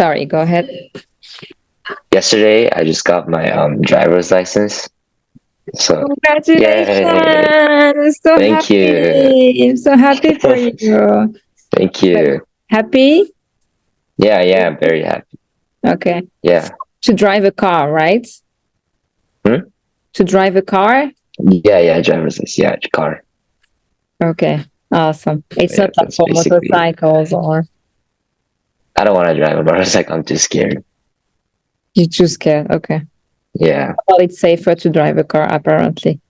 Sorry, go ahead. Yesterday, I just got my driver's license. So, Congratulations! yay! I'm so Thank you. happy. I'm so happy for you. Thank you. Happy? Yeah, I'm very happy. Okay. Yeah. To drive a car, right? To drive a car? Yeah, driver's license. Yeah, car. Okay, awesome. It's Yeah, not like that's for basically it. motorcycles or I don't want to drive a motorcycle. I'm too scared. you just scared. Okay. Yeah. Well, it's safer to drive a car, apparently.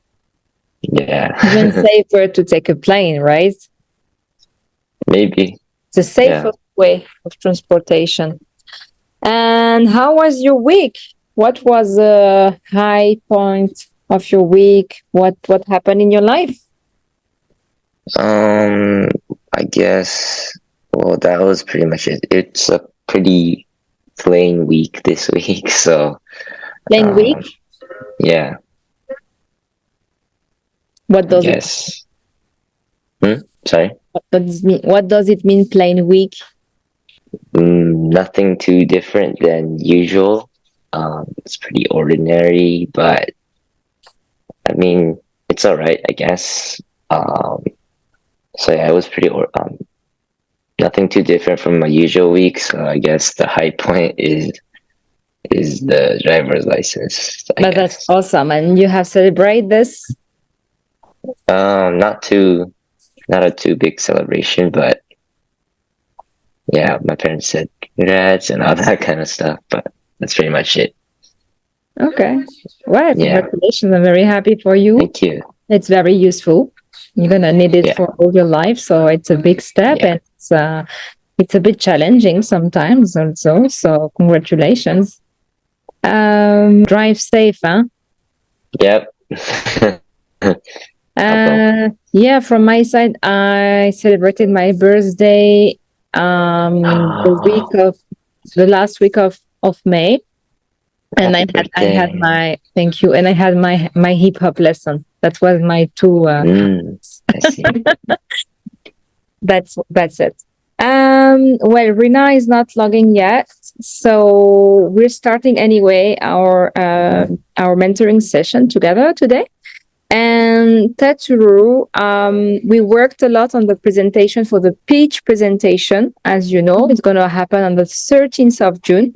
Yeah. Even safer to take a plane, right? Maybe. It's the safest way of transportation. And how was your week? What was the high point of your week? What happened in your life? I guess. Well, that was pretty much it. It's a pretty plain week this week, so Plain week? yeah. What I does it guess. Sorry. what does it mean plain week? Nothing too different than usual. It's pretty ordinary, but I mean, it's all right, I guess. So yeah, it was pretty nothing too different from my usual week. So I guess the high point is the driver's license, I But that's guess. awesome. And you have celebrated this? Not a too big celebration, but yeah, my parents said congrats and all that kind of stuff, but that's pretty much it. Okay. Well, Yeah. congratulations. I'm very happy for you. Thank you. It's very useful. You're gonna need it for all your life. So it's a big step and it's a bit challenging sometimes also. So congratulations. Drive safe, huh? Yep. Yeah, from my side, I celebrated my birthday the last week of May. And I had my thank you, and I had my hip hop lesson. That was my two. I see. That's it. Well, Rina is not logging yet, so we're starting anyway our mentoring session together today. And T.R.E, we worked a lot on the presentation for the pitch presentation. As you know, it's going to happen on the 13th of June.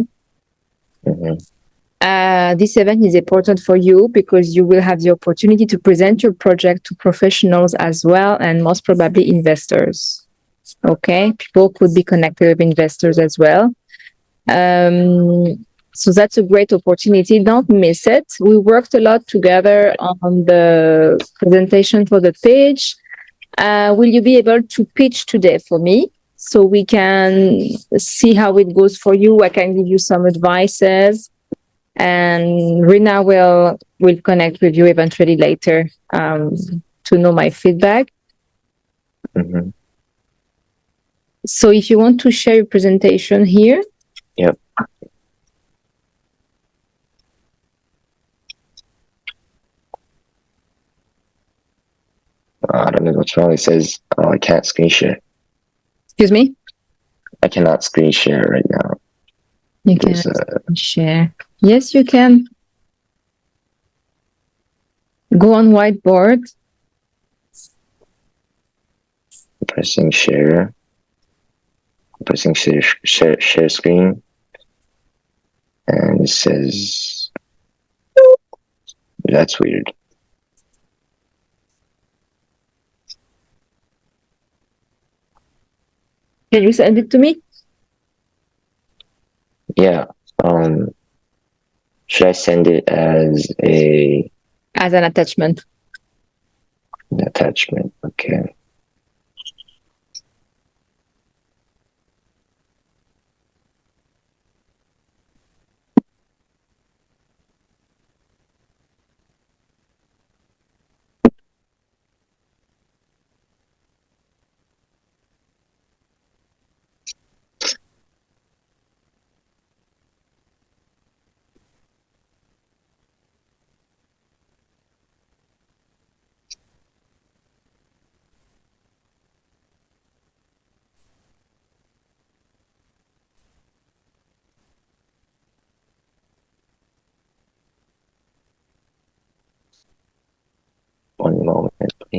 This event is important for you because you will have the opportunity to present your project to professionals as well, and most probably investors. Okay, people could be connected with investors as well. So that's a great opportunity. Don't miss it. We worked a lot together on the presentation for the page. Will you be able to pitch today for me so we can see how it goes for you? I can give you some advices. And Rina will connect with you eventually later to know my feedback. So if you want to share your presentation here. Yep. I don't know what's wrong. It says, oh, I can't screen share. Excuse me? I cannot screen share right now. You can share. Yes, you can. Go on whiteboard. Pressing share. Pressing share screen. And it says, that's weird. Can you send it to me? Yeah. Should I send it as an attachment? An attachment. Okay.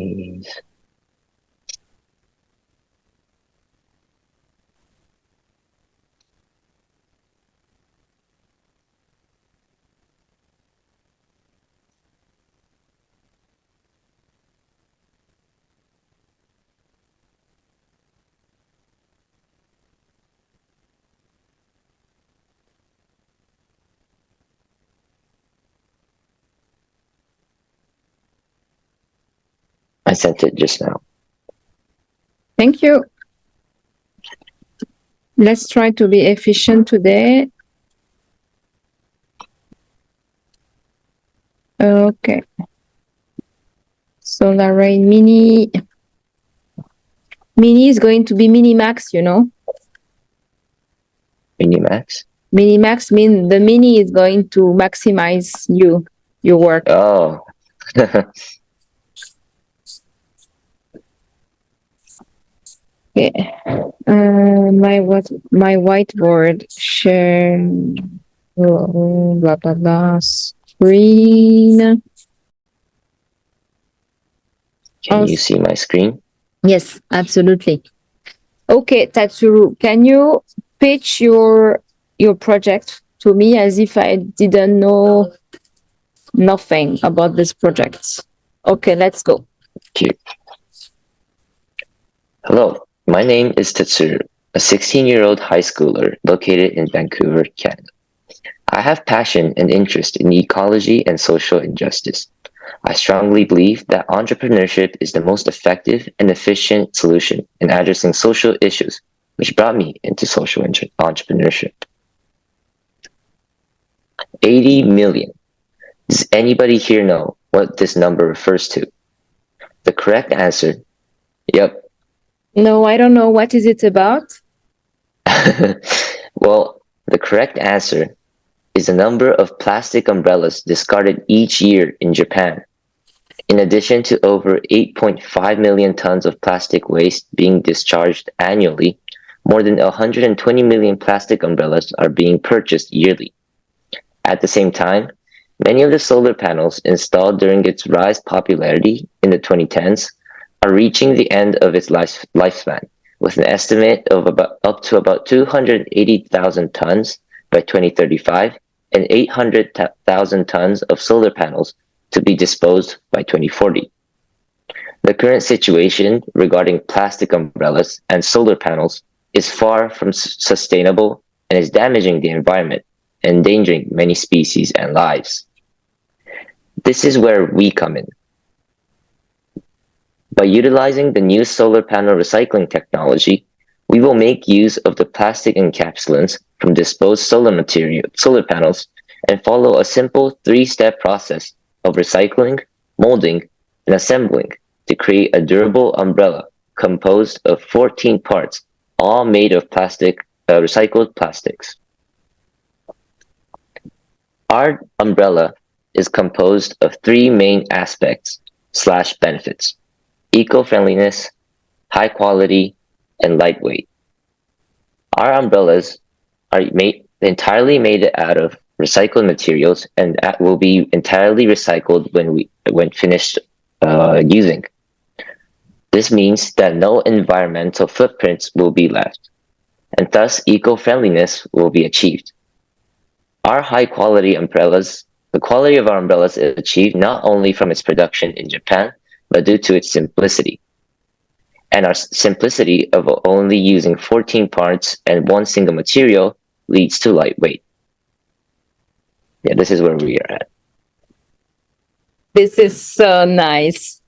Nice. I sent it just now. Thank you. Let's try to be efficient today. Okay. Solarain Mini. Mini is going to be Minimax, you know. Minimax? Minimax means the Mini is going to maximize your work. Oh. Okay. My whiteboard share blah blah blah screen. Can you see my screen? Yes, absolutely. Okay, Tatsuru, can you pitch your project to me as if I didn't know nothing about this project? Okay, let's go. Cute. Hello, my name is Tetsuru, a 16-year-old high schooler located in Vancouver, Canada. I have passion and interest in ecology and social injustice. I strongly believe that entrepreneurship is the most effective and efficient solution in addressing social issues, which brought me into social entrepreneurship. 80 million. Does anybody here know what this number refers to? The correct answer, yep. No, I don't know. What is it about? Well, the correct answer is the number of plastic umbrellas discarded each year in Japan. In addition to over 8.5 million tons of plastic waste being discharged annually, more than 120 million plastic umbrellas are being purchased yearly. At the same time, many of the solar panels installed during its rise popularity in the 2010s are reaching the end of its lifespan, with an estimate of up to about 280,000 tons by 2035 and 800,000 tons of solar panels to be disposed by 2040. The current situation regarding plastic umbrellas and solar panels is far from sustainable and is damaging the environment, endangering many species and lives. This is where we come in. By utilizing the new solar panel recycling technology, we will make use of the plastic encapsulants from disposed solar panels and follow a simple 3-step process of recycling, molding, and assembling to create a durable umbrella composed of 14 parts, all made of recycled plastics. Our umbrella is composed of 3 main aspects/benefits: eco-friendliness, high quality, and lightweight. Our umbrellas are entirely made out of recycled materials and will be entirely recycled when finished using. This means that no environmental footprints will be left, and thus eco-friendliness will be achieved. The quality of our umbrellas is achieved not only from its production in Japan, but due to its simplicity. And our simplicity of only using 14 parts and one single material leads to lightweight. Yeah, this is where we are at. This is so nice.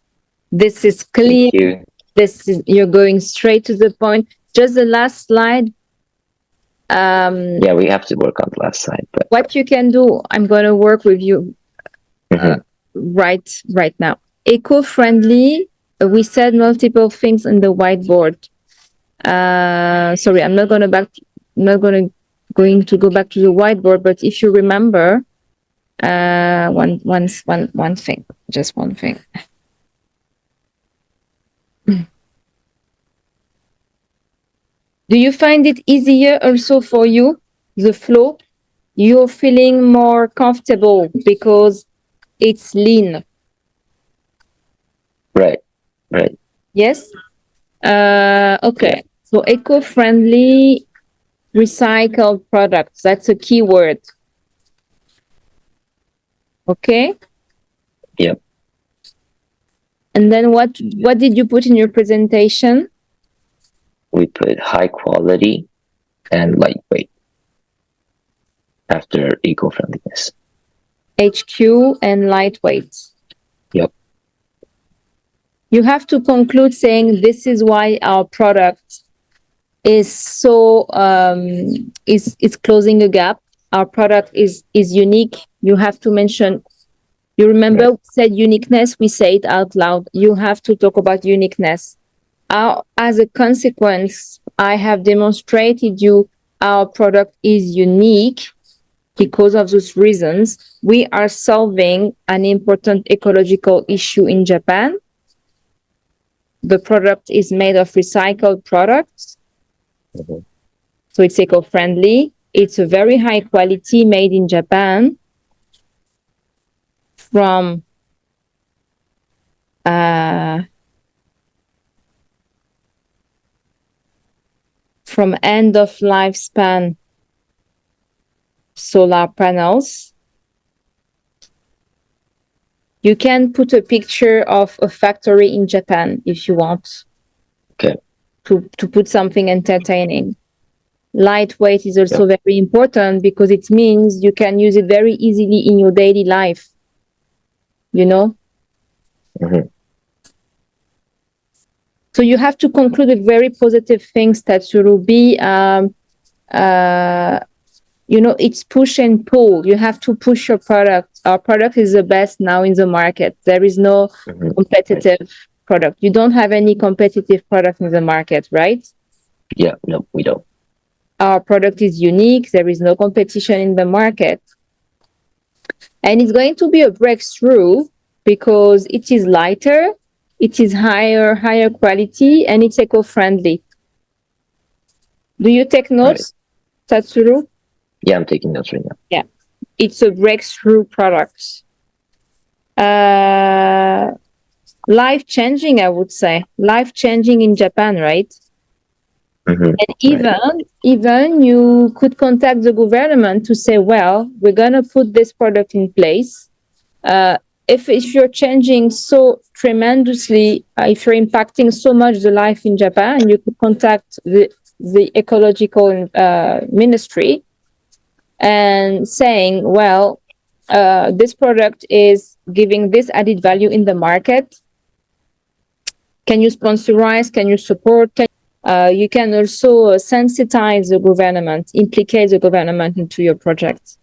This is clear. Thank you. You're going straight to the point. Just the last slide. Yeah, we have to work on the last slide. But what you can do, I'm going to work with you right now. Eco-friendly. We said multiple things in the whiteboard. Sorry, I'm not going to go back to the whiteboard. But if you remember, one thing, just one thing. Do you find it easier also for you, the flow? You're feeling more comfortable because it's lean. Right. Yes. Okay. So eco-friendly recycled products. That's a key word. Okay. Yep. And then what did you put in your presentation? We put high quality and lightweight after eco-friendliness. HQ and lightweight. Yep. You have to conclude saying this is why our product is so is closing a gap. Our product is unique. You have to mention. You remember Right. we said uniqueness. We say it out loud. You have to talk about uniqueness. As a consequence, I have demonstrated you our product is unique because of those reasons. We are solving an important ecological issue in Japan. The product is made of recycled products. Mm-hmm. So it's eco-friendly. It's a very high quality made in Japan from end of lifespan solar panels. You can put a picture of a factory in Japan if you want. Okay. To put something entertaining. Lightweight is also very important because it means you can use it very easily in your daily life. You know? Mm-hmm. So you have to conclude with very positive things, Tatsuru. It's push and pull. You have to push your product. Our product is the best now in the market. There is no competitive product. You don't have any competitive product in the market, right? Yeah, no, we don't. Our product is unique. There is no competition in the market. And it's going to be a breakthrough because it is lighter, it is higher quality, and it's eco-friendly. Do you take notes, Tatsuru? Yeah, I'm taking notes right now. Yeah. It's a breakthrough product. Life-changing, I would say. Life-changing in Japan, right? Mm-hmm. And even you could contact the government to say, well, we're going to put this product in place. If you're changing so tremendously, if you're impacting so much the life in Japan, you could contact the ecological ministry and saying, well, this product is giving this added value in the market. Can you sponsorize? Can you support? You can also sensitize the government, implicate the government into your project.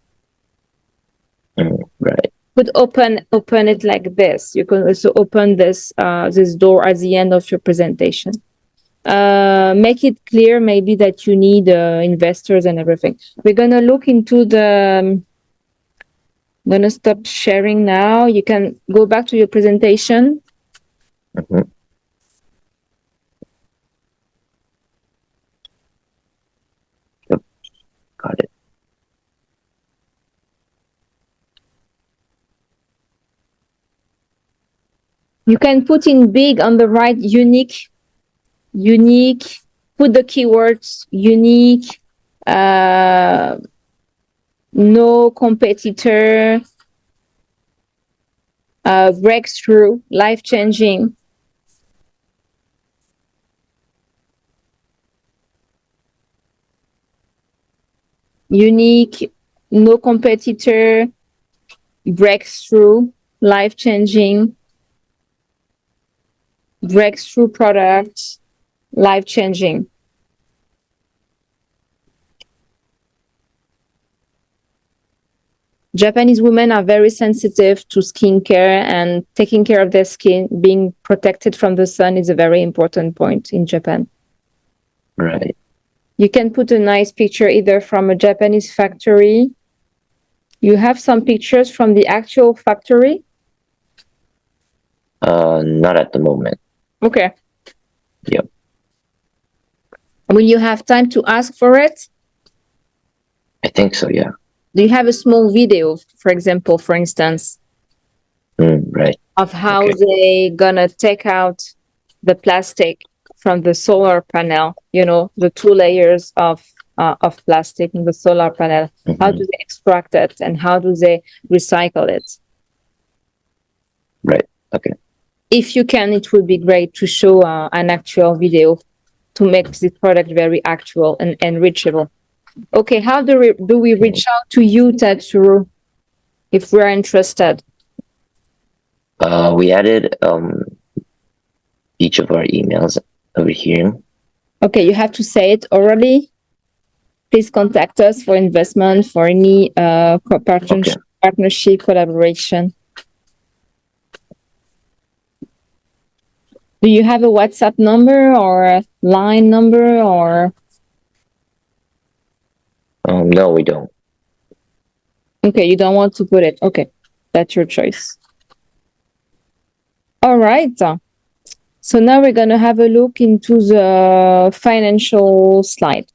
Right. Could open it like this. You can also open this door at the end of your presentation. Make it clear maybe that you need investors and everything. We're gonna look into the. I'm gonna stop sharing now. You can go back to your presentation. Mm-hmm. Yep. Got it. You can put in big on the right, unique, put the keywords, unique, no competitor, breakthrough, life-changing. Unique, no competitor, breakthrough, life-changing, breakthrough product, life-changing. Japanese women are very sensitive to skincare, and taking care of their skin, being protected from the sun is a very important point in Japan. Right. You can put a nice picture either from a Japanese factory. You have some pictures from the actual factory? Not at the moment. Okay. Yep. Will you have time to ask for it? I think so, yeah. Do you have a small video, for instance, Right. of how they gonna take out the plastic from the solar panel, the 2 layers of plastic in the solar panel. Mm-hmm. How do they extract it and how do they recycle it? Right. Okay. If you can, it would be great to show an actual video to make this product very actual and reachable. Okay, how do we reach out to you, T.R.E, if we're interested? We added each of our emails over here. Okay, you have to say it orally. Please contact us for investment, for any partnership, collaboration. Do you have a WhatsApp number or a line number or? No, we don't. Okay, you don't want to put it. Okay, that's your choice. All right. So now we're going to have a look into the financial slide.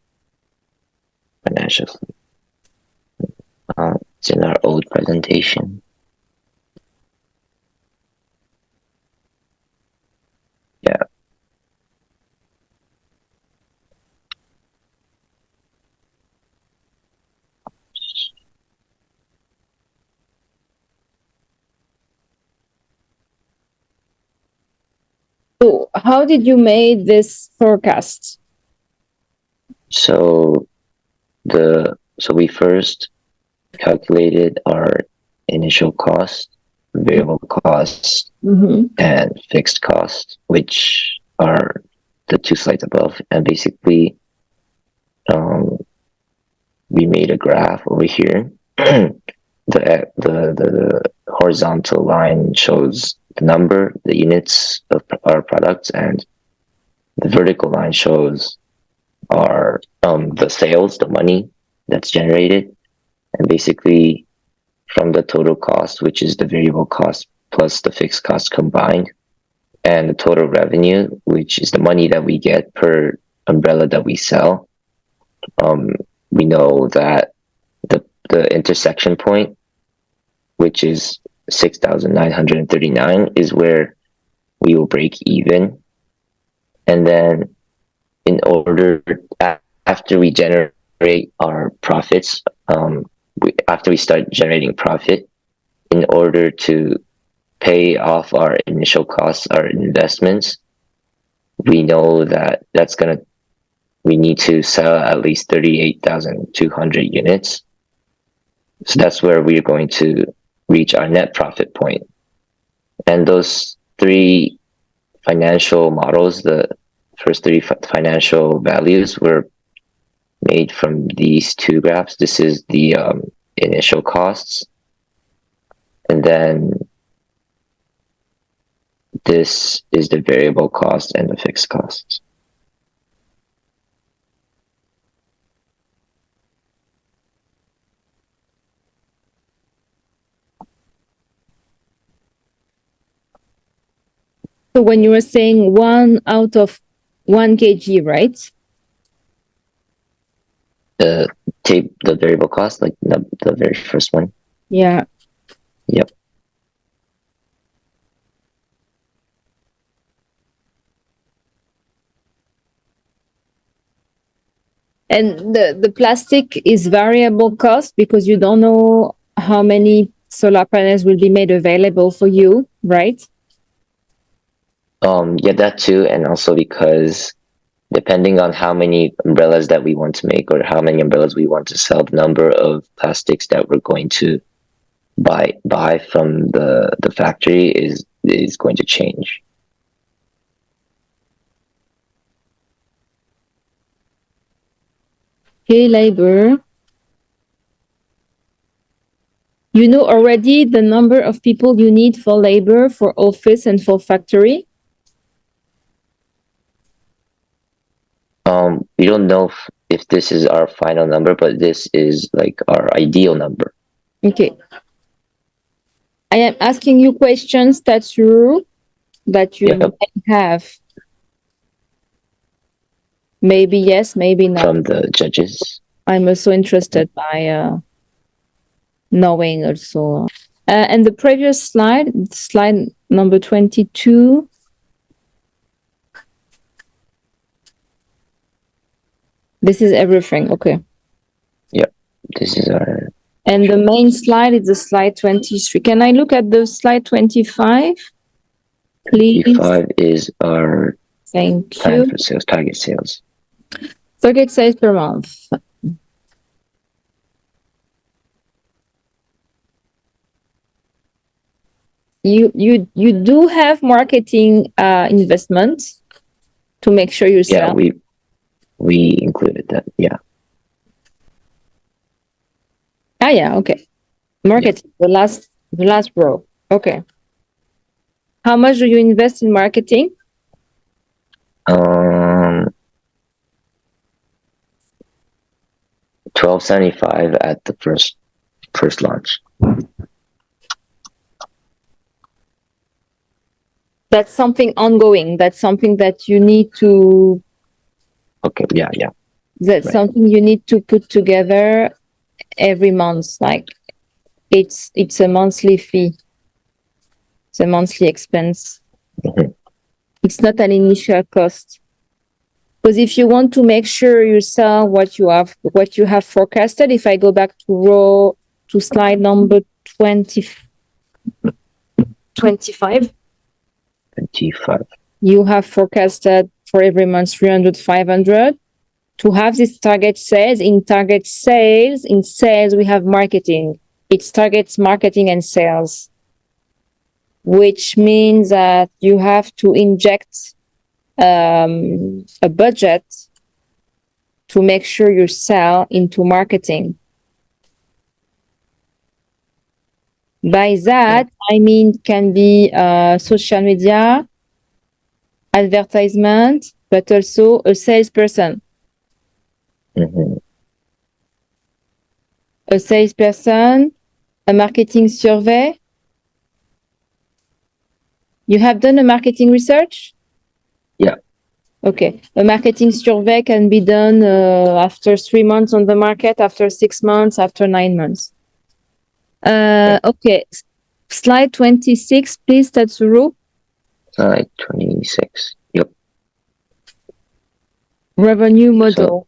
Financial. It's in our old presentation. Yeah. So how did you make this forecast? So we first calculated our initial cost, variable cost, and fixed cost, which are the 2 slides above. And basically, we made a graph over here. The horizontal line shows the units of our products, and the vertical line shows our the sales, the money that's generated. And basically, from the total cost, which is the variable cost plus the fixed cost combined, and the total revenue, which is the money that we get per umbrella that we sell, we know that the intersection point, which is 6,939, is where we will break even. And then after we generate our profits, after we start generating profit, in order to pay off our initial costs, our investments, we know that we need to sell at least 38,200 units. So that's where we're going to reach our net profit point. And those 3 financial models, the first 3 financial values, were made from these 2 graphs. This is the initial costs, and then this is the variable cost and the fixed costs. So when you were saying 1 out of 1 kg, right? The variable cost, like the very first one. Yeah. Yep. And the plastic is variable cost because you don't know how many solar panels will be made available for you, right? Yeah, that too, and also because depending on how many umbrellas that we want to make or how many umbrellas we want to sell, the number of plastics that we're going to buy from the factory is going to change. Okay, labor. You know already the number of people you need for labor, for office, and for factory? We don't know if this is our final number, but this is like our ideal number. Okay. I am asking you questions that you may have. Maybe yes, maybe not. From the judges. I'm also interested by knowing also. And the previous slide number 22. This is everything. Okay. Yep. This is our. And the main slide is the slide 23. Can I look at the slide 25? Please. 25 is our Thank plan you. for sales, target sales. Target sales per month. You do have marketing investment to make sure you sell. Yeah, we included that. Yeah. Yeah, okay. Marketing, the last row. Okay. How much do you invest in marketing? $12.75 at the first launch. That's something ongoing. That's something that you need to. Okay. Yeah. That's right. Something you need to put together every month. Like it's a monthly fee. It's a monthly expense. Mm-hmm. It's not an initial cost. Because if you want to make sure you sell what you have forecasted, if I go back to slide number 25. 25. You have forecasted for every month 300, 500. To have this target sales, in sales, we have marketing. It's targets marketing and sales, which means that you have to inject a budget to make sure you sell into marketing. By that, I mean, can be social media, advertisement, but also a salesperson. Mm-hmm. A salesperson, a marketing survey. You have done a marketing research? Yeah. Okay. A marketing survey can be done after 3 months on the market, after 6 months, after 9 months. Okay. Slide 26, please, Tatsuru. Slide 26. Yep. Revenue model.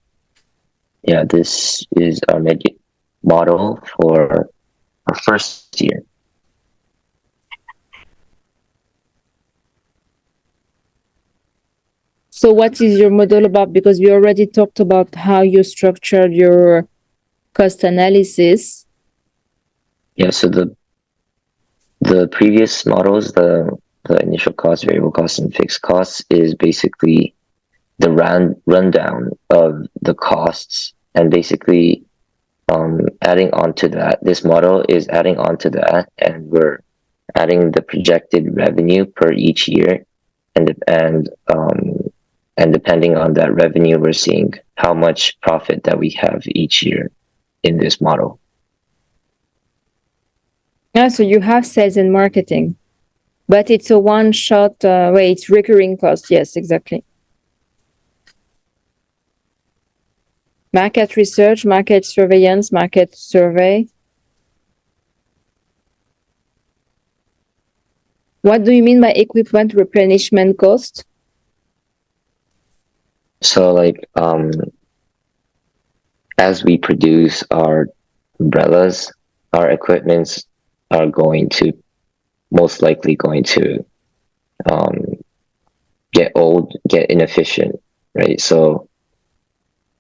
So, this is our model for our first year. So what is your model about? Because we already talked about how you structured your cost analysis. Yeah, so the previous models, the initial cost, variable costs, and fixed costs is basically the rundown of the costs, and basically adding on to that. This model is adding on to that, and we're adding the projected revenue per each year, and depending on that revenue, we're seeing how much profit that we have each year in this model. Yeah, so you have sales and marketing, but it's a one-shot way. It's recurring cost. Yes, exactly. Market research, market surveillance, market survey. What do you mean by equipment replenishment cost? So, as we produce our umbrellas, our equipments are most likely going to get old, get inefficient, right? So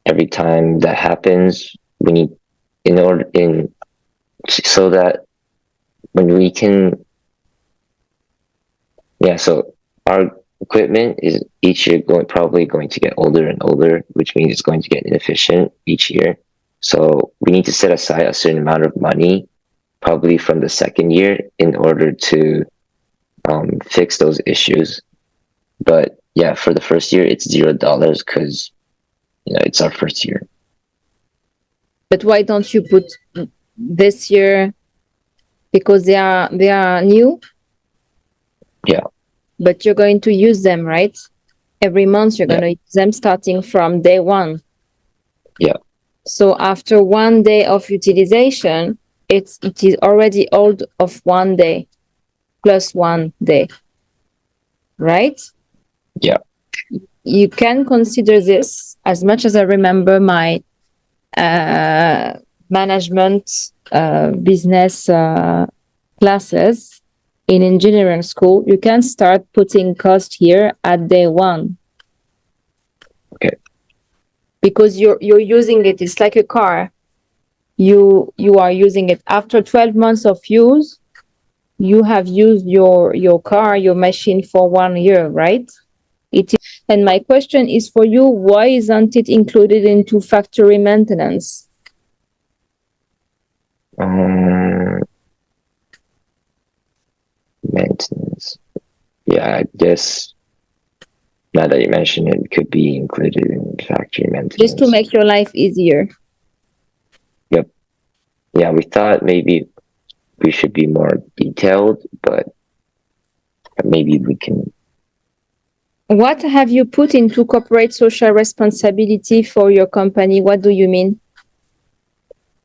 every time that happens, we need so that when we can, so our equipment is each year probably going to get older and older, which means it's going to get inefficient each year. So we need to set aside a certain amount of money, probably from the second year, in order to fix those issues. But for the first year, it's $0 because it's our first year. But why don't you put this year? Because they are new. Yeah. But you're going to use them, right? Every month you're going to use them starting from day one. Yeah. So after 1 day of utilization, it is already old of 1 day plus 1 day, right? Yeah. you can consider this. As much as I remember my management business classes in engineering school, you can start putting cost here at day one. Okay. Because you're using it. It's like a car. You are using it. After 12 months of use, you have used your car, your machine for 1 year, right? It is. And my question is for you, why isn't it included into factory maintenance? Maintenance. Yeah, I guess now that you mention it, it could be included in factory maintenance. Just to make your life easier. Yep. Yeah, we thought maybe we should be more detailed, but maybe we can. What have you put into corporate social responsibility for your company? What do you mean?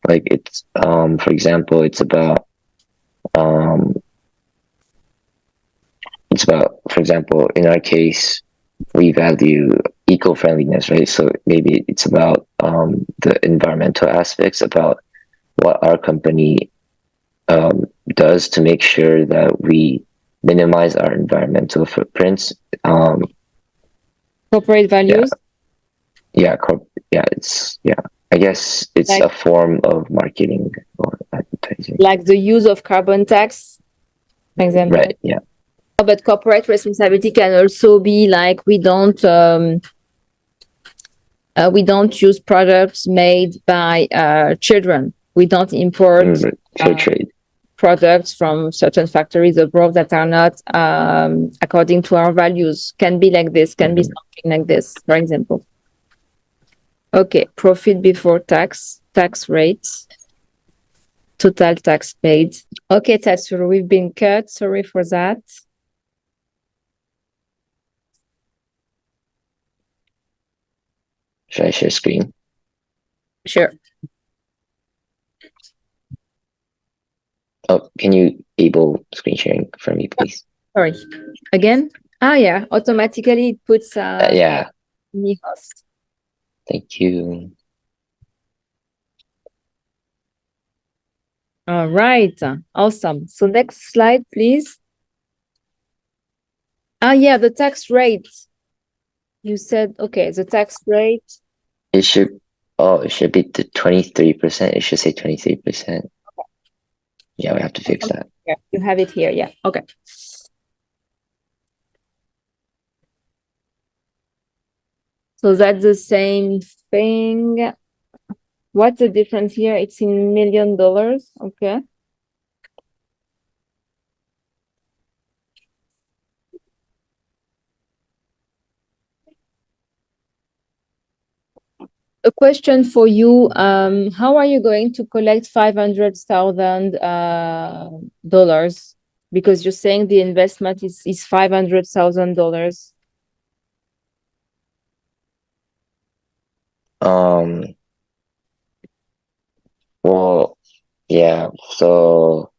Like it's, for example, it's about, for example, in our case, we value eco-friendliness, right? So maybe it's about the environmental aspects, about what our company does to make sure that we minimize our environmental footprints. Corporate values? Yeah, I guess it's Like- a form of marketing or advertising. Like the use of carbon tax, for example. Right, yeah. But corporate responsibility can also be like we don't use products made by children. We don't import Fair trade. products from certain factories abroad that are not according to our values. Can be like this, can be something like this, for example. Okay, profit before tax, tax rates, total tax paid. Okay, Tatsuro, we've been cut. Sorry for that. Should I share screen? Sure. Oh, can you enable screen sharing for me, please? Sorry. Again? Yeah. Automatically it puts Yeah. me host. Thank you. All right. Awesome. So next slide, please. Yeah, the tax rate. You said, okay, the tax rate. It should be the 23%. It should say 23%. Yeah, we have to fix that. Yeah, you have it here. Yeah. Okay. So that's the same thing. What's the difference here? It's in $1 million. Okay. A question for you. How are you going to collect $500,000? Because you're saying the investment is $500,000. Well, yeah. So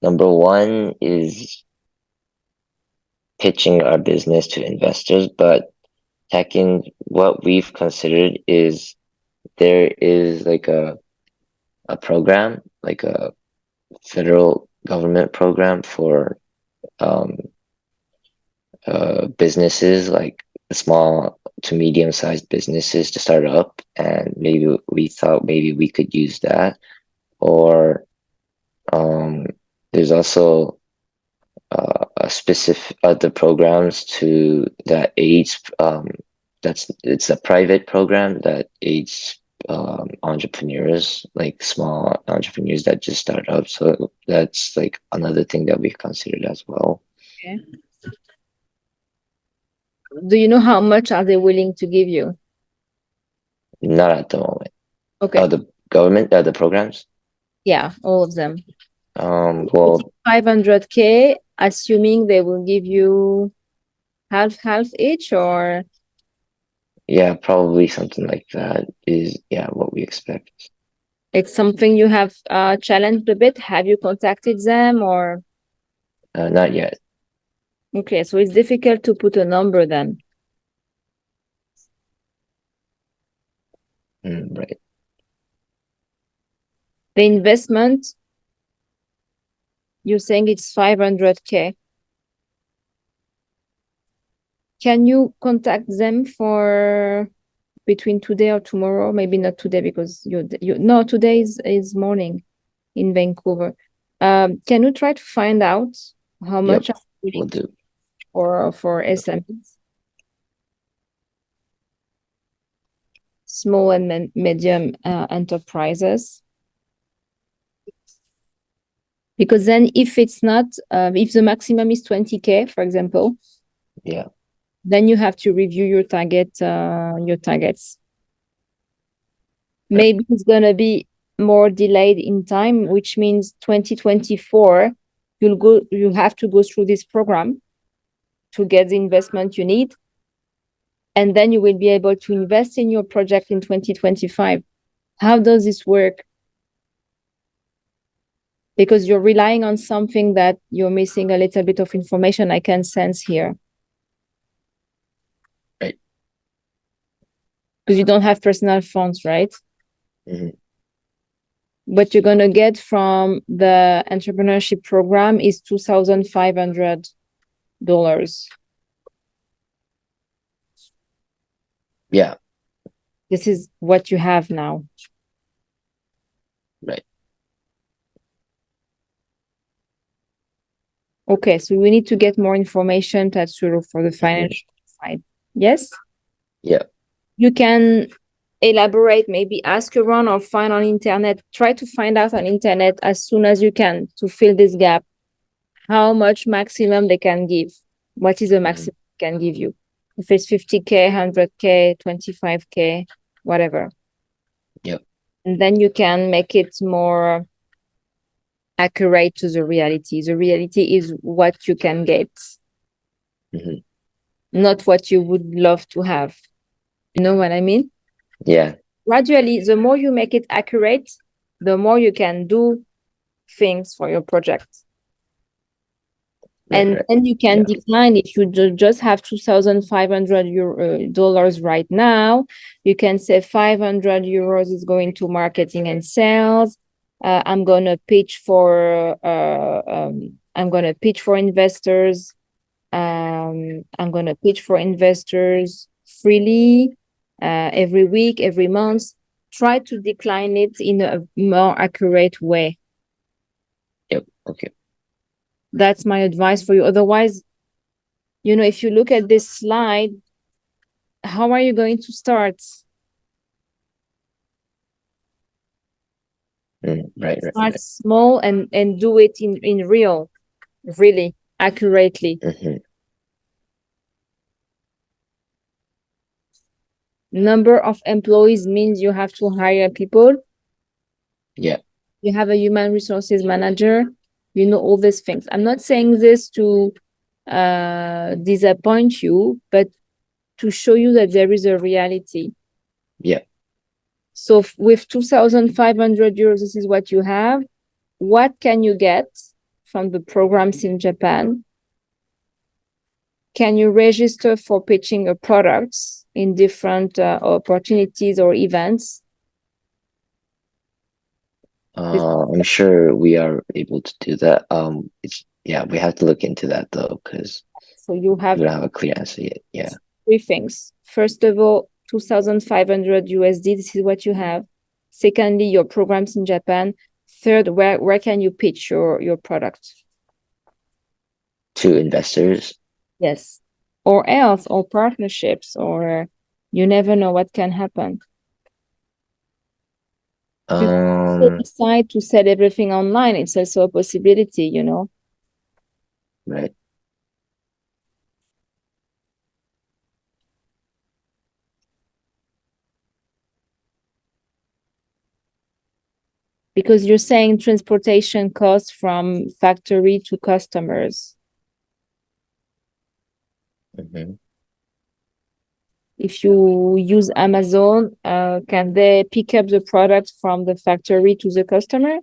number one is pitching our business to investors, but second, what we've considered is there is like a program, like a federal government program for businesses, like small to medium-sized businesses to start up, and maybe we thought maybe we could use that. Or there's also a specific other programs to that aids it's a private program that aids entrepreneurs, like small entrepreneurs that just start up. So that's like another thing that we've considered as well. Okay. Do you know how much are they willing to give you? Not at the moment. Okay. Oh, the government, the programs? Yeah, all of them. Well, 500K, assuming they will give you half each, or yeah, probably something like that is, yeah, what we expect. it's something you have challenged a bit. Have you contacted them, or? Not yet. Okay, so it's difficult to put a number then. Right. The investment, you're saying it's 500K. Can you contact them for between today or tomorrow? Maybe not today because no, today is morning in Vancouver. Can you try to find out how much I'm We'll willing do. for SMEs, small and medium enterprises? Because then if it's not, if the maximum is 20K, for example, Yeah. then you have to review your targets. Maybe it's gonna be more delayed in time, which means 2024, you'll have to go through this program to get the investment you need. And then you will be able to invest in your project in 2025. How does this work? Because you're relying on something that you're missing a little bit of information I can sense here. Right. Because you don't have personal funds, right? Mm-hmm. What you're going to get from the entrepreneurship program is $2,500. Yeah. This is what you have now. Right. Okay, so we need to get more information that's sort of for the financial side. Yes? Yeah. You can elaborate, maybe ask around or find on internet. Try to find out on internet as soon as you can to fill this gap. How much maximum they can give? What is the maximum they can give you? If it's 50K, 100K, 25K, whatever. Yep. And then you can make it more accurate to the reality. The reality is what you can get, not what you would love to have. You know what I mean? Yeah. Gradually, the more you make it accurate, the more you can do things for your project. And then you can decline if you just have $2,500 right now. You can say 500 euros is going to marketing and sales. I'm gonna pitch for investors. I'm gonna pitch for investors freely every week, every month. Try to decline it in a more accurate way. Yep. Okay. That's my advice for you. Otherwise, if you look at this slide, how are you going to start? Right. Start small and do it in real, really accurately. Number of employees means you have to hire people. Yeah. You have a human resources manager. You know all these things. I'm not saying this to disappoint you, but to show you that there is a reality. Yeah. So with 2,500 euros, this is what you have. What can you get from the programs in Japan? Can you register for pitching your products in different opportunities or events? I'm sure we are able to do that. We have to look into that though, because we don't have a clear answer yet. Yeah. 3 things. First of all, 2,500 USD. This is what you have. Secondly, your programs in Japan. Third, where can you pitch your product? To investors. Yes. Or else, or partnerships, or you never know what can happen. You can decide to sell everything online. It's also a possibility, Right. Because you're saying transportation costs from factory to customers. If you use Amazon, can they pick up the product from the factory to the customer?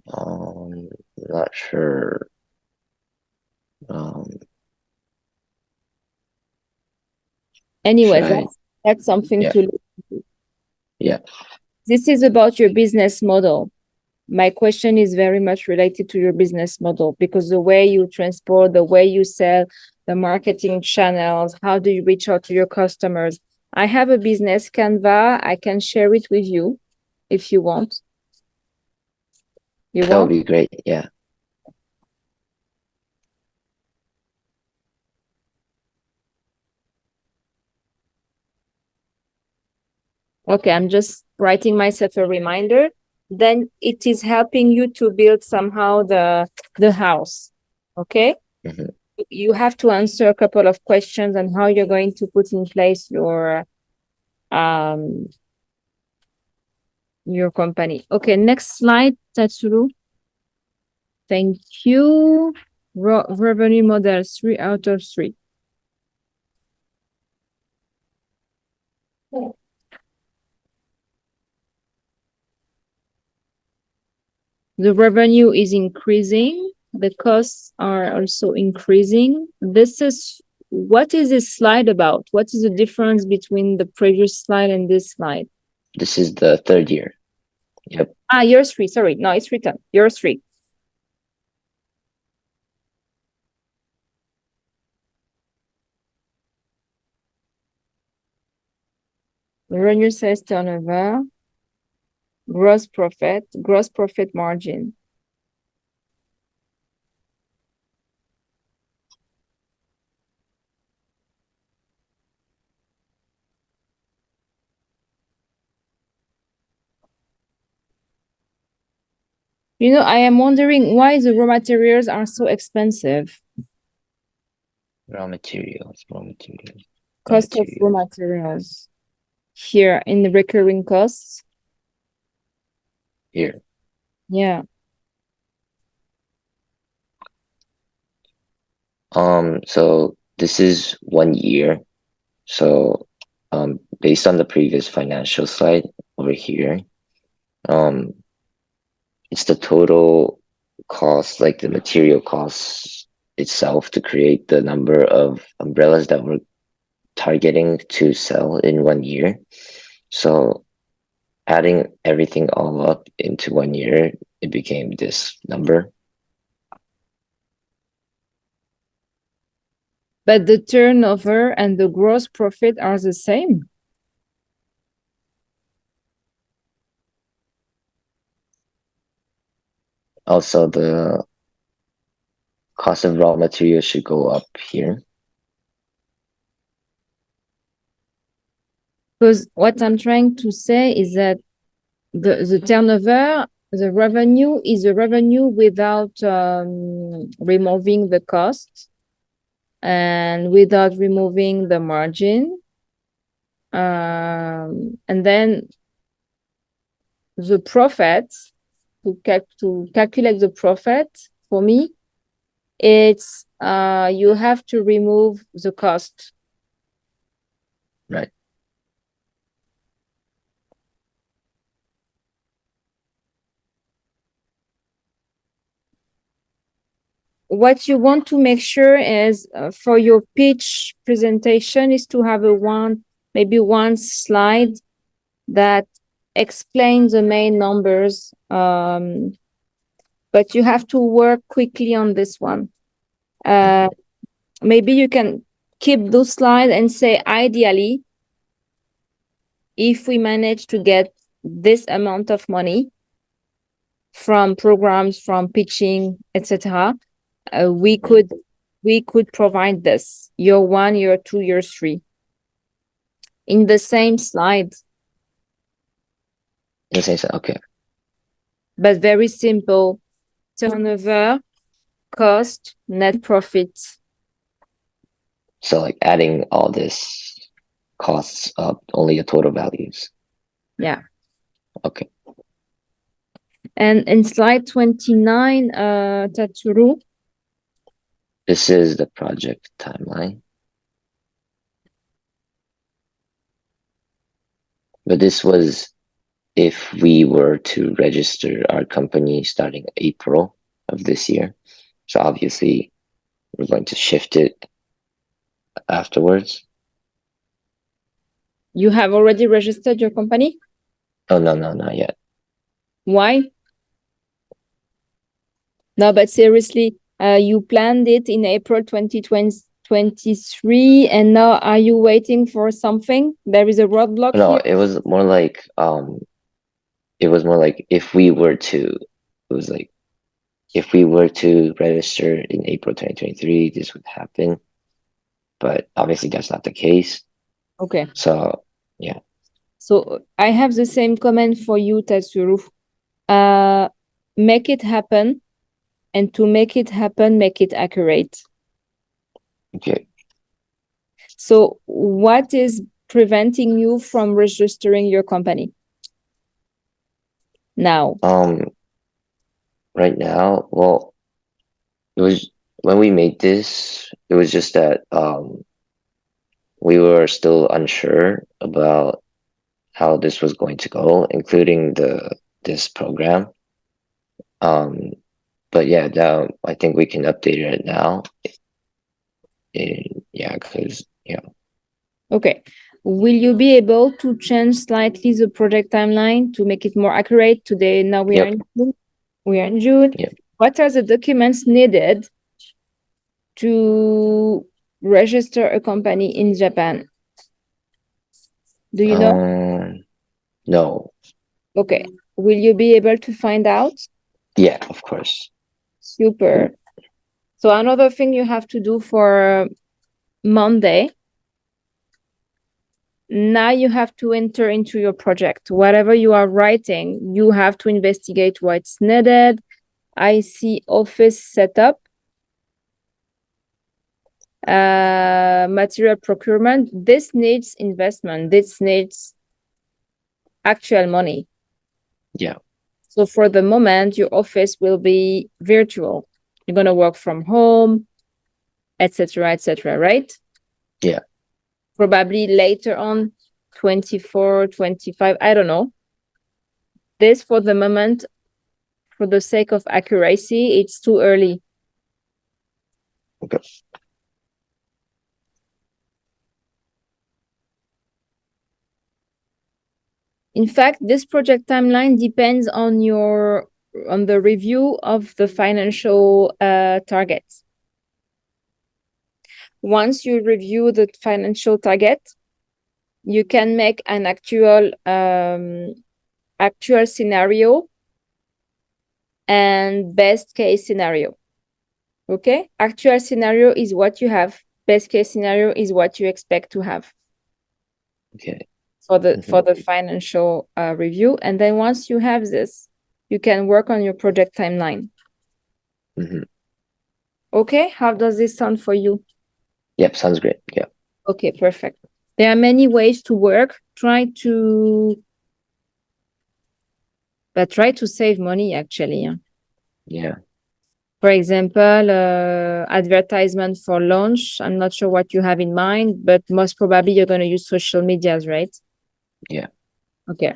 Not sure. Anyways, that's something to look into. Yeah. This is about your business model. My question is very much related to your business model, because the way you transport, the way you sell, the marketing channels, how do you reach out to your customers? I have a business Canva. I can share it with you if you want. You That would want? be great. Yeah. Okay, I'm just writing myself a reminder. Then it is helping you to build somehow the house. Okay? Mhm. You have to answer a couple of questions on how you're going to put in place um your company. Okay, next slide, Tatsuru. Thank you. Revenue model 3 out of 3. The revenue is increasing. The costs are also increasing. What is this slide about? What is the difference between the previous slide and this slide? This is the third year. Yep. Year 3. Sorry. No, it's written. Year 3. Revenue, sales, turnover, gross profit margin. I am wondering why the raw materials are so expensive. Raw materials. Raw materials. Cost of raw materials. Here in the recurring costs. Here. Yeah. So this is 1 year. So based on the previous financial slide over here, um it's the total cost, like the material costs itself, to create the number of umbrellas that we're targeting to sell in 1 year. So adding everything all up into 1 year, it became this number. But the turnover and the gross profit are the same. Also, the cost of raw materials should go up here. Because what I'm trying to say is that the turnover, the revenue is a revenue without removing the cost and without removing the margin. And then the profit, to calculate the profit, for me, it's you have to remove the cost. Right. What you want to make sure is for your pitch presentation is to have maybe one slide that explains the main numbers. But you have to work quickly on this one. Maybe you can keep those slides and say, ideally, if we manage to get this amount of money from programs, from pitching, etc., we could provide this year 1, year 2, year 3 in the same slide. Okay. But very simple: turnover, cost, net profit. So like adding all this costs up, only the total values. Yeah. Okay. And in slide 29, Tatsuru. This is the project timeline. But this was if we were to register our company starting April of this year. So obviously we're going to shift it afterwards. You have already registered your company? Oh, no, not yet. Why? No, but seriously, you planned it in April 2023, and now are you waiting for something? There is a roadblock No, here? it was more like if we were to, it was like if we were to register in April 2023, this would happen. But obviously that's not the case. Okay. So yeah. So I have the same comment for you, Tatsuru. Make it happen, and to make it happen, make it accurate. Okay. So what is preventing you from registering your company now? Right now, well, it was when we made this, it was just that we were still unsure about how this was going to go, including this program. Um, but yeah, now I think we can update it now. And yeah, because yeah, Okay. Will you be able to change slightly the project timeline to make it more accurate? Today, now we are yep, in June. We are in June. yep. What are the documents needed to register a company in Japan? Do you know? No, Okay. Will you be able to find out? yeah, of course. Super. So another thing you have to do for Monday, now you have to enter into your project. Whatever you are writing, you have to investigate what's needed. I see office setup, material procurement. This needs investment. This needs actual money. Yeah, So for the moment, your office will be virtual. You're going to work from home, etc., right? yeah. Probably later on, 24, 25, I don't know. This for the moment, for the sake of accuracy, it's too early. Okay. In fact, this project timeline depends on the review of the financial targets. Once you review the financial target, you can make an actual scenario and best case scenario. Okay, actual scenario is what you have. Best case scenario is what you expect to have. Okay. For the financial review, and then once you have this, you can work on your project timeline. Okay, how does this sound for you? Yep, sounds great. Yeah. Okay, perfect. There are many ways to work. Try to save money, actually. Yeah. For example, advertisement for launch. I'm not sure what you have in mind, but most probably you're going to use social medias, right? Yeah. Okay.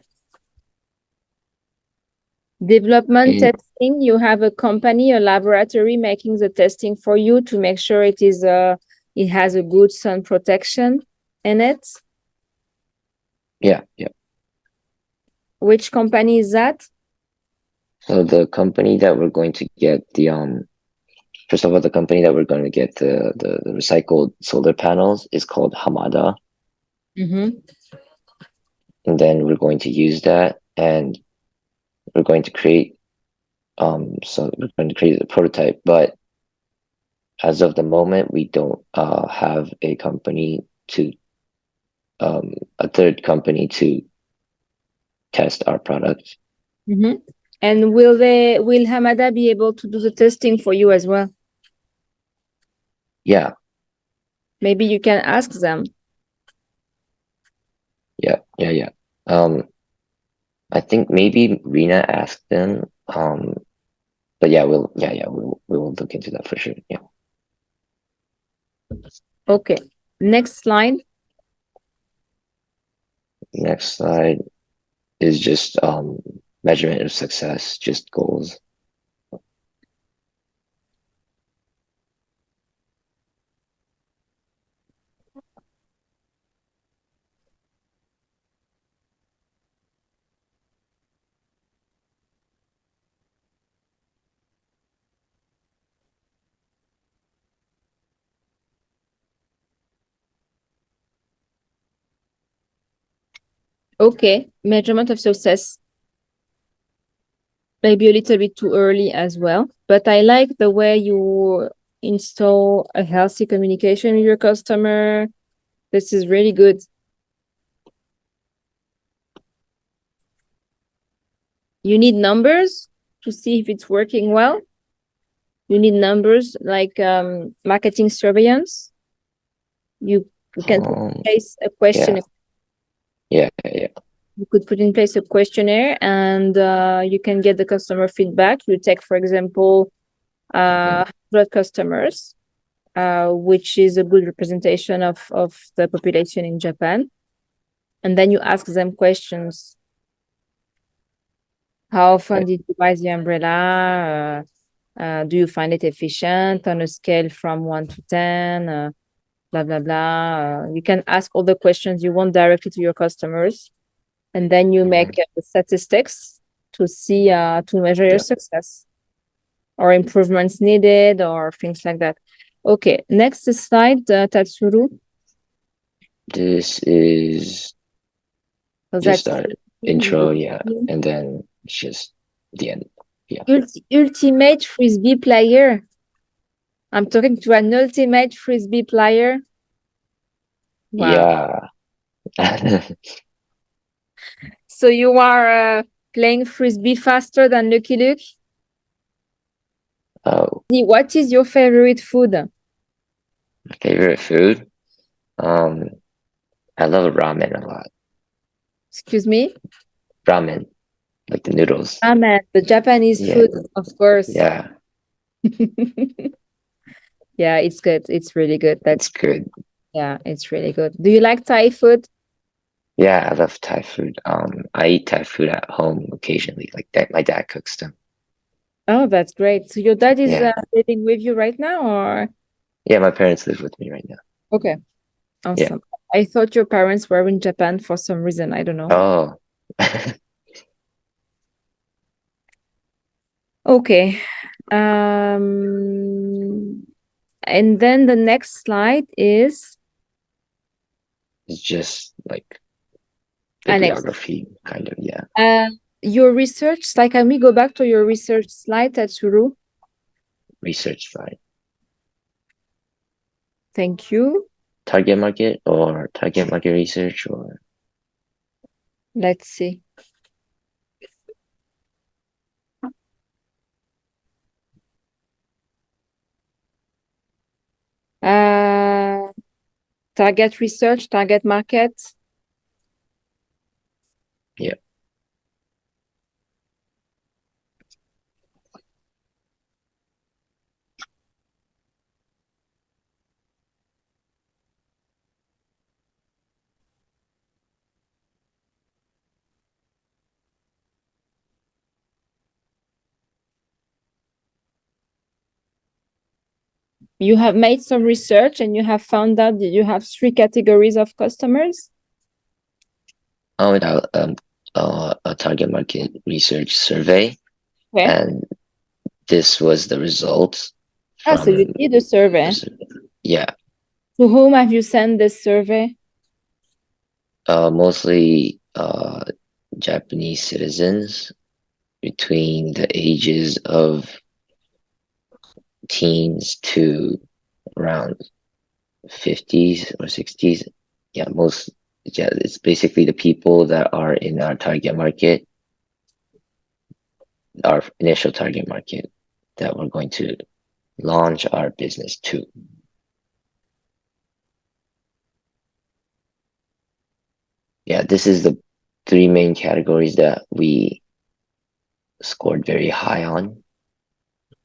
Development testing, you have a company, a laboratory making the testing for you to make sure it has a good sun protection in it. Yeah. Yeah. Which company is that? So the company that we're going to get first of all, the company that we're going to get the recycled solar panels is called Hamada. And then we're going to use that, and we're going to create so we're going to create a prototype, but as of the moment we don't have a company to a third company to test our product. And will Hamada be able to do the testing for you as well? Yeah. Maybe you can ask them. Yeah. I think maybe Rena asked them. But yeah, we will look into that for sure. Yeah. Okay. Next slide. Next slide is just measurement of success, just goals. Okay, measurement of success. Maybe a little bit too early as well, but I like the way you install a healthy communication with your customer. This is really good. You need numbers to see if it's working well. You need numbers like marketing surveillance. You can put in place a question. Yeah. You could put in place a questionnaire and you can get the customer feedback. You take, for example, 100 customers, which is a good representation of the population in Japan. And then you ask them questions. How often did you buy the umbrella? Do you find it efficient on a scale from 1 to 10? Blah, blah, blah. You can ask all the questions you want directly to your customers. And then you make the statistics to see, to measure your success or improvements needed or things like that. Okay, next slide, Tatsuru. This is just our intro, and then it's just the end. Yeah. Ultimate frisbee player. I'm talking to an ultimate frisbee player. Wow. Yeah. So you are playing frisbee faster than Lucky Luke? Oh. What is your favorite food? My favorite food? I love ramen a lot. Excuse me? Ramen, like the noodles. Ramen, the Japanese food, of course. Yeah. Yeah, it's good. It's really good. That's good. Yeah, it's really good. Do you like Thai food? Yeah, I love Thai food. I eat Thai food at home occasionally. Like that, my dad cooks them. Oh, that's great. So your dad is living with you right now, or? Yeah, my parents live with me right now. Okay, awesome. I thought your parents were in Japan for some reason. I don't know. Oh. Okay. And then the next slide is it's just like bibliography, kind of, yeah. Your research slide. Can we go back to your research slide, Tatsuru? Research slide. Thank you. Target market or target market research, or let's see. Target research, target market. Yeah. You have made some research and you have found out that you have 3 categories of customers. Oh, a target market research survey, and this was the results. So you did a survey. Yeah. To whom have you sent this survey? Mostly Japanese citizens between the ages of teens to around 50s or 60s. Yeah, it's basically the people that are in our target market, our initial target market that we're going to launch our business to. Yeah, this is the 3 main categories that we scored very high on.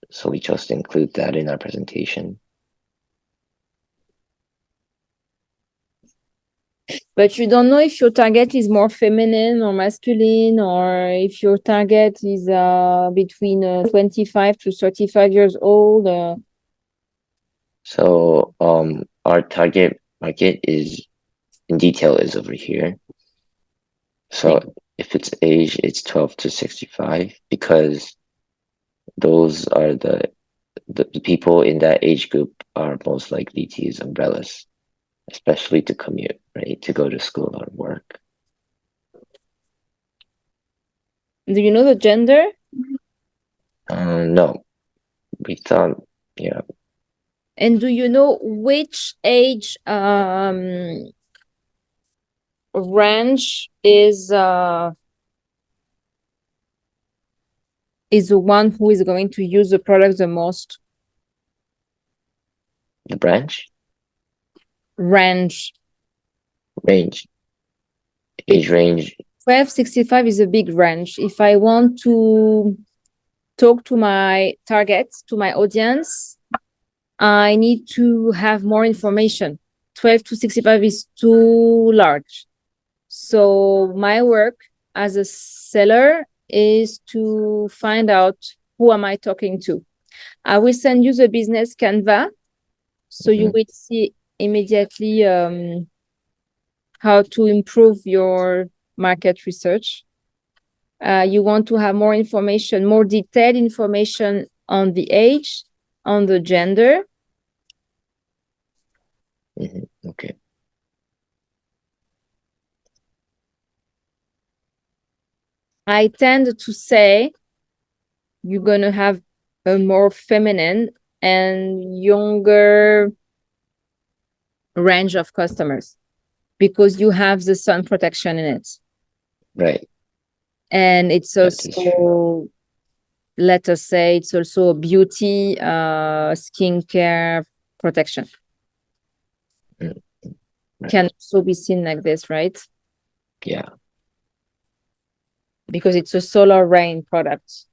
So we chose to include that in our presentation. But you don't know if your target is more feminine or masculine, or if your target is between 25 to 35 years old. So our target market is in detail is over here. So if it's age, it's 12 to 65, because those are the people in that age group are most likely to use umbrellas, especially to commute, right? To go to school or work. Do you know the gender? No, we thought, yeah, And do you know which age range is the one who is going to use the product the most? the branch, Range. range, age range. 12-65 is a big range. If I want to talk to my target, to my audience, I need to have more information. 12 to 65 is too large. So my work as a seller is to find out who am I talking to. I will send you the business Canva, so you will see immediately how to improve your market research. You want to have more information, more detailed information on the age, on the gender. Okay. I tend to say you're going to have a more feminine and younger range of customers because you have the sun protection in it. Right. And it's That is true. also, let us say, it's also a beauty, skincare protection. Right. Can also be seen like this, right? Yeah. Because it's a Solarain product.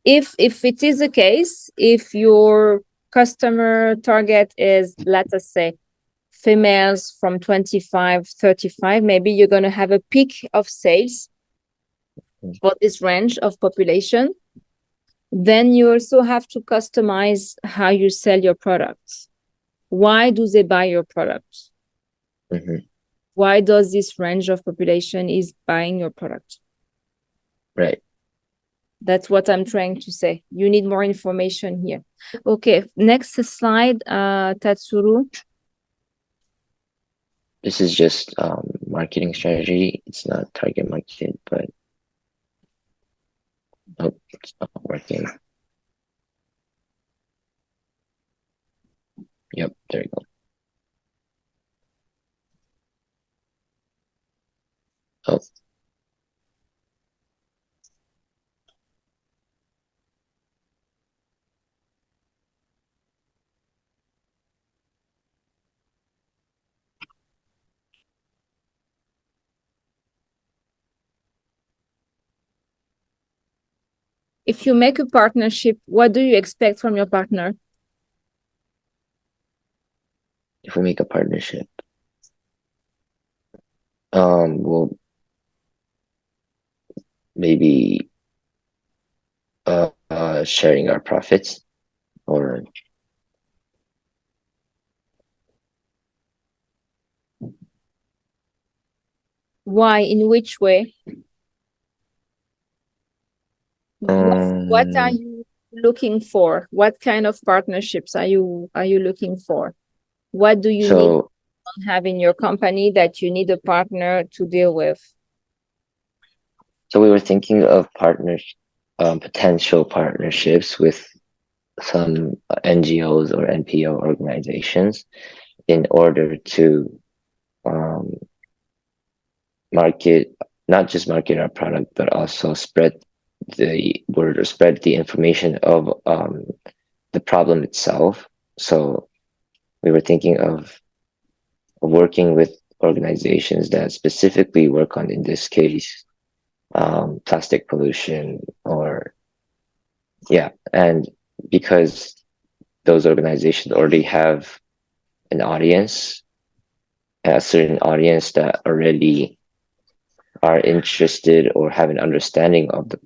If it is the case, if your customer target is, let us say, females from 25, 35, maybe you're going to have a peak of sales for this range of population. Then you also have to customize how you sell your products. Why do they buy your products? Why does this range of population is buying your product? Right. That's what I'm trying to say. You need more information here. Okay, next slide, Tatsuru. This is just marketing strategy. It's not target market, but nope, it's not working. Yep, there you go. Oh, If you make a partnership, what do you expect from your partner? if we make a partnership, well, maybe sharing our profits, or Why? In which way? What are you looking for? What kind of partnerships are you looking for? What do you need so to have in your company that you need a partner to deal with? so we were thinking of potential partnerships with some NGOs or NPO organizations in order to market, not just market our product, but also spread the word or spread the information of the problem itself. So we were thinking of working with organizations that specifically work on, in this case, plastic pollution, or yeah, and because those organizations already have an audience, a certain audience that already are interested or have an understanding of the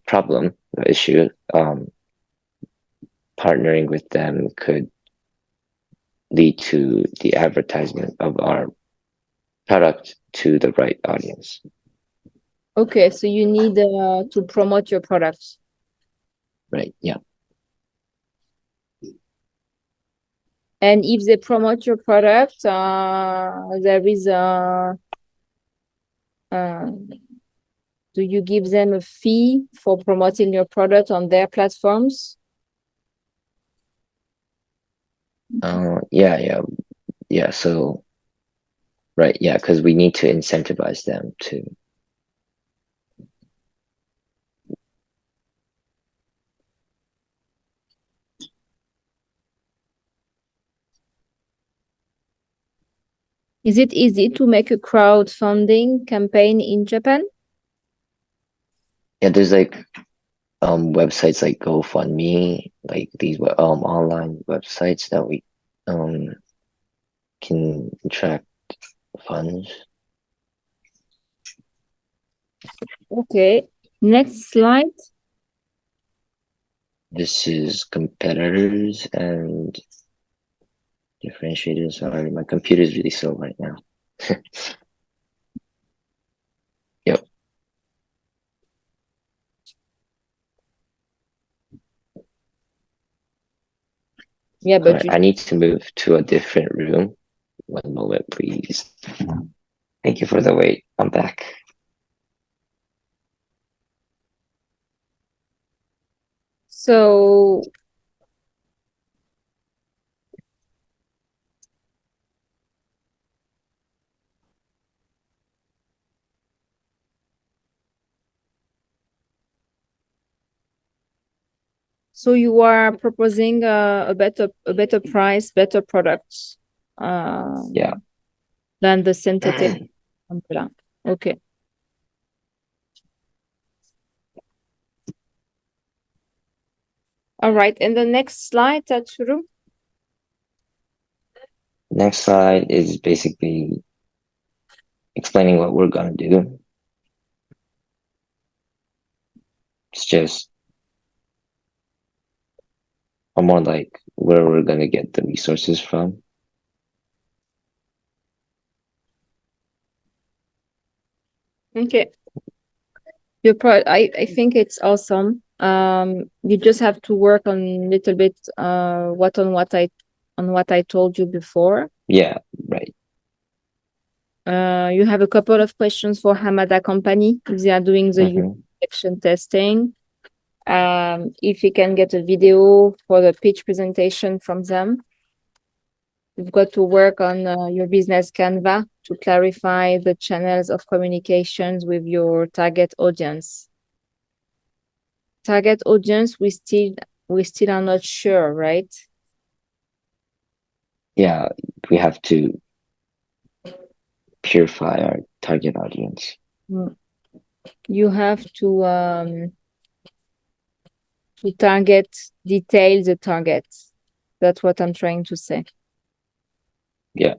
problem, the issue, partnering with them could lead to the advertisement of our product to the right audience. Okay, so you need to promote your products. Right. Yeah. And if they promote your product, there is Do you give them a fee for promoting your product on their platforms? Yeah. So, right. Yeah. Because we need to incentivize them to. Is it easy to make a crowdfunding campaign in Japan? Yeah. There's like websites like GoFundMe, like these online websites that we um can attract funds. Okay. Next slide. This is competitors and differentiators. Sorry, my computer is really slow right now. Yep. Yeah, All but right, I need to move to a different room. One moment, please. Thank you for the wait. I'm back. so so you are proposing a better price, better products Yeah. than the synthetic umbrella. Okay. All right. And the next slide, Tatsuru. Next slide is basically explaining what we're gonna do. It's just more like where we're gonna get the resources from. Okay. I think it's awesome. You just have to work on a little bit what I told you before. Yeah, right. You have a couple of questions for Hamada Company if they are doing the Mm-hmm. detection testing. If you can get a video for the pitch presentation from them. You've got to work on your business Canva to clarify the channels of communications with your target audience. Target audience, we still are not sure, right? Yeah, we have to purify our target audience. You have to target, detail the target. That's what I'm trying to say. Yeah.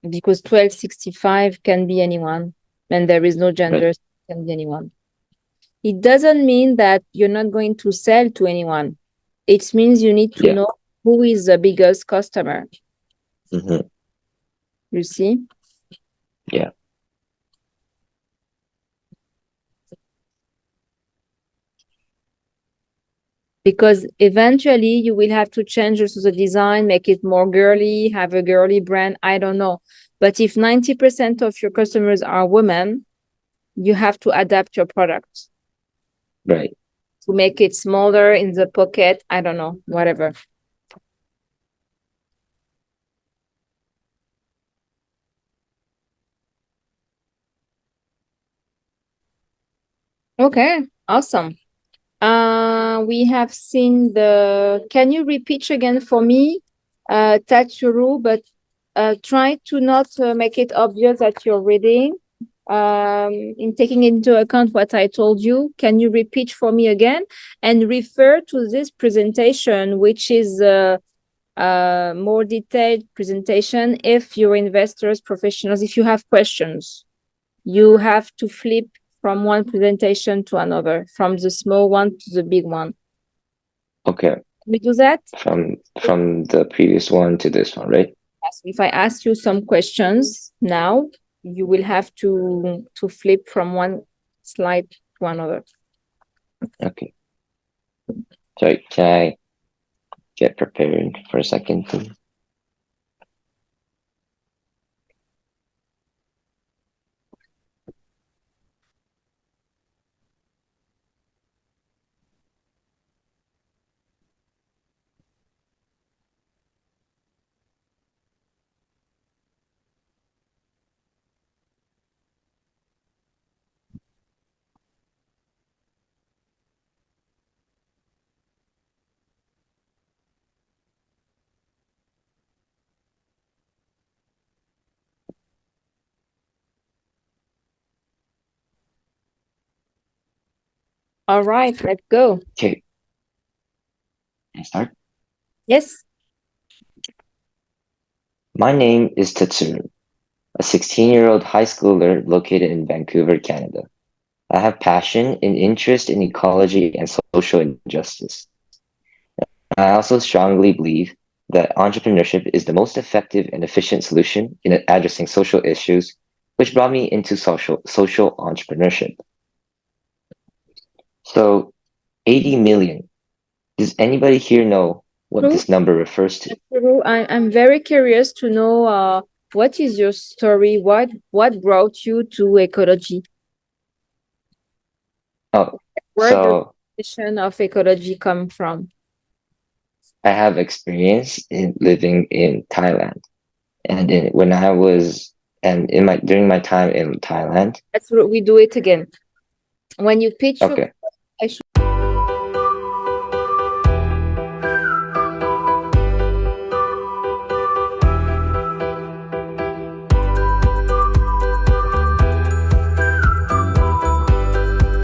Because 1265 can be anyone, and there is no gender, Right. it can be anyone. It doesn't mean that you're not going to sell to anyone. It means you need to Yeah. know who is the biggest customer. Mm-hmm. You see? Yeah. Because eventually you will have to change also the design, make it more girly, have a girly brand. I don't know. But if 90% of your customers are women, you have to adapt your product Right. to make it smaller in the pocket. I don't know, whatever. Okay, awesome. We have seen can you repeat again for me, Tatsuru, but try to not make it obvious that you're reading. In taking into account what I told you, can you repeat for me again and refer to this presentation, which is a more detailed presentation if your investors, professionals, if you have questions, you have to flip from one presentation to another, from the small one to the big one. Okay. We do that? From the previous one to this one, right? Yes. If I ask you some questions now, you will have to flip from one slide to another. Okay. Sorry, can I get prepared for a second, please? All right, let's go. Okay, can I start? Yes. My name is Tetsuru, a 16-year-old high schooler located in Vancouver, Canada. I have passion and interest in ecology and social injustice. I also strongly believe that entrepreneurship is the most effective and efficient solution in addressing social issues, which brought me into social entrepreneurship. So, 80 million. Does anybody here know what True. this number refers to? True. I'm very curious to know what is your story? What brought you to ecology? Oh, Where does so the definition of ecology come from? I have experience in living in Thailand, and when I was and in my during my time in Thailand. We do it again. When you pitch your, Okay. I should